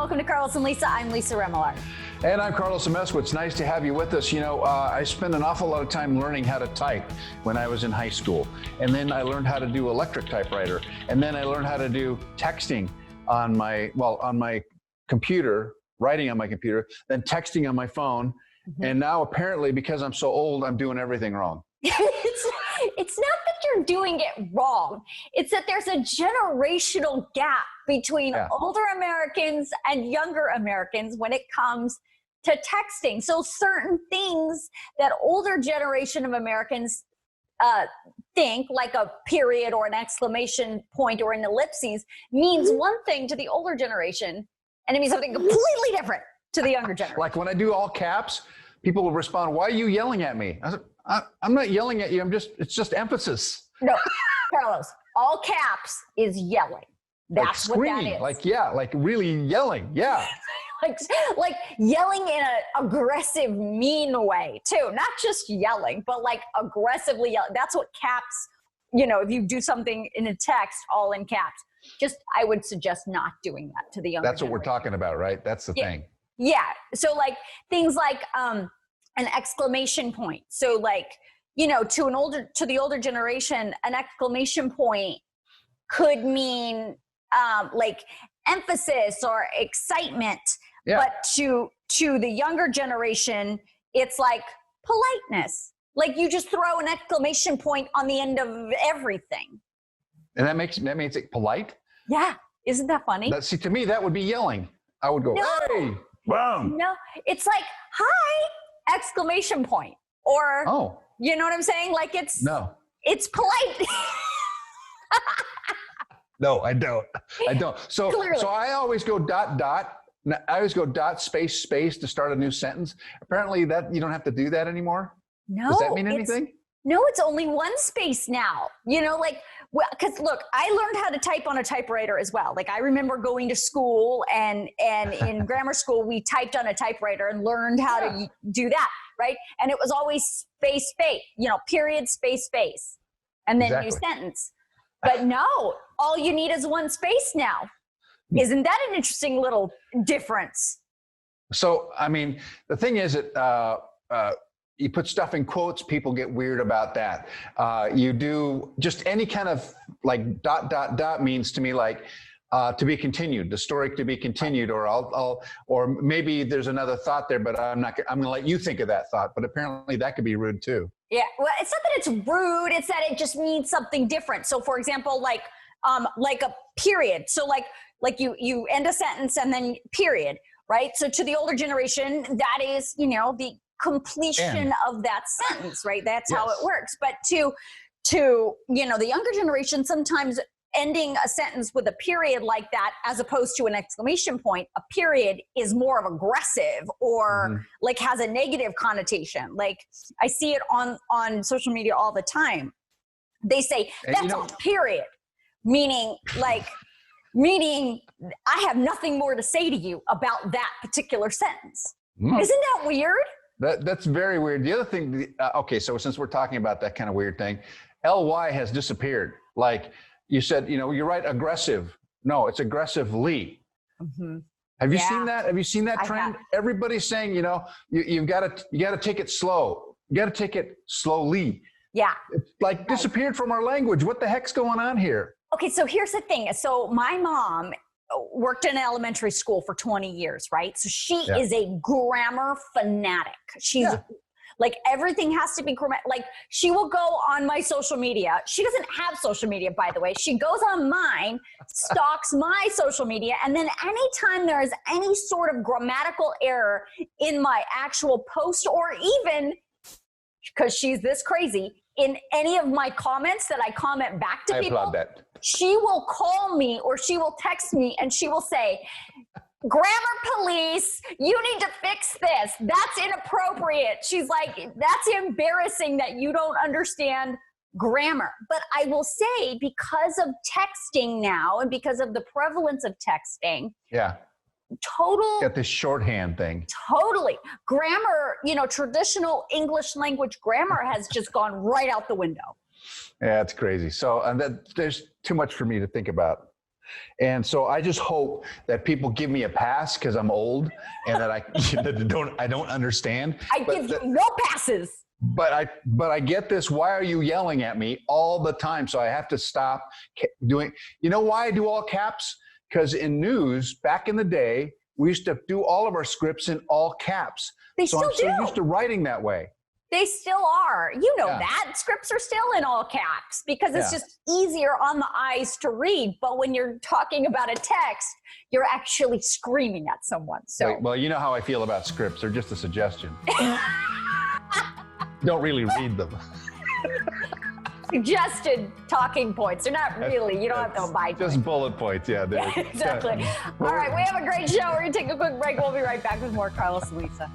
welcome to Carlos and Lisa. I'm Lisa Remillard. And I'm Carlos Amezcua. It's nice to have you with us. You know, I spent an awful lot of time learning how to type when I was in high school. And then I learned how to do electric typewriter. And then I learned how to do texting on my computer, writing on my computer, then texting on my phone. Mm-hmm. And now apparently, because I'm so old, I'm doing everything wrong. It's not that you're doing it wrong. It's that there's a generational gap between older Americans and younger Americans when it comes to texting. So certain things that older generation of Americans think, like a period or an exclamation point or an ellipses, means one thing to the older generation, and it means something completely different to the younger generation. Like when I do all caps, people will respond, "Why are you yelling at me?" I said, I'm not yelling at you. It's just emphasis. No, Carlos, all caps is yelling. That's like screaming, what that is. Like really yelling. Yeah. like yelling in an aggressive, mean way too. Not just yelling, but like aggressively yelling. That's what caps, if you do something in a text, all in caps, I would suggest not doing that to the younger That's what we're talking about, right? That's the thing. Yeah. So like things like, an exclamation point. So like, to the older generation, an exclamation point could mean like emphasis or excitement. Yeah. But to the younger generation, it's like politeness. Like you just throw an exclamation point on the end of everything. And that makes it polite? Yeah. Isn't that funny? See, to me, that would be yelling. I would go, "Hey, boom." No, it's like, "Hi!" exclamation point. Or, you know what I'm saying? Like it's polite. No, I don't. So I always go dot. I always go dot space to start a new sentence. Apparently that you don't have to do that anymore. No. Does that mean anything? No, it's only one space now. Because look, I learned how to type on a typewriter as well. Like I remember going to school and in grammar school, we typed on a typewriter and learned how to do that, right? And it was always space, period, space, and then new sentence. But no, all you need is one space now. Isn't that an interesting little difference? So, I mean, the thing is that you put stuff in quotes, people get weird about that. You do just any kind of like dot means to me like to be continued, the story to be continued, or or maybe there's another thought there, but I'm going to let you think of that thought. But apparently that could be rude too. Yeah, well, it's not that it's rude, it's that it just means something different. So for example, like a period. So like you end a sentence and then period, right? So to the older generation, that is, the completion of that sentence, right? That's how it works. But to the younger generation, sometimes ending a sentence with a period like that, as opposed to an exclamation point, a period is more of aggressive or like has a negative connotation. Like I see it on social media all the time. They say, "That's a period," meaning I have nothing more to say to you about that particular sentence. Isn't that weird? That's very weird. The other thing, so since we're talking about that kind of weird thing, ly has disappeared. Like you said, you're right, aggressive. No, it's aggressively. Mm-hmm. Have you seen that? Have you seen that trend? Everybody's saying, you got to take it slow. You got to take it slowly. Yeah. It's like disappeared from our language. What the heck's going on here? Okay, so here's the thing. So my mom worked in elementary school for 20 years, right? So she is a grammar fanatic. She's like, everything has to be grammar. Like she will go on my social media. She doesn't have social media, by the way. She goes on mine, stalks my social media. And then anytime there is any sort of grammatical error in my actual post, or even, because she's this crazy, in any of my comments that I comment back to people, applaud that. She will call me or she will text me and she will say, "Grammar police, you need to fix this. That's inappropriate." She's like, "That's embarrassing that you don't understand grammar." But I will say, because of texting now and because of the prevalence of texting, got this shorthand thing. Totally. Grammar, traditional English language grammar has just gone right out the window. Yeah, it's crazy. So, and there's too much for me to think about. And so I just hope that people give me a pass because I'm old and that I don't understand. I give you no passes. But I get this. Why are you yelling at me all the time? So I have to stop doing. You know why I do all caps? Because in news back in the day, we used to do all of our scripts in all caps. They so still I'm so do. used to writing that way. They still are. You know that. Scripts are still in all caps because it's just easier on the eyes to read. But when you're talking about a text, you're actually screaming at someone. So Wait, well, you know how I feel about scripts. They're just a suggestion. Don't really read them. Suggested talking points. They're not really, you don't have to abide by just bullet points, yeah. Exactly. All right, we have a great show. We're going to take a quick break. We'll be right back with more Carlos and Lisa.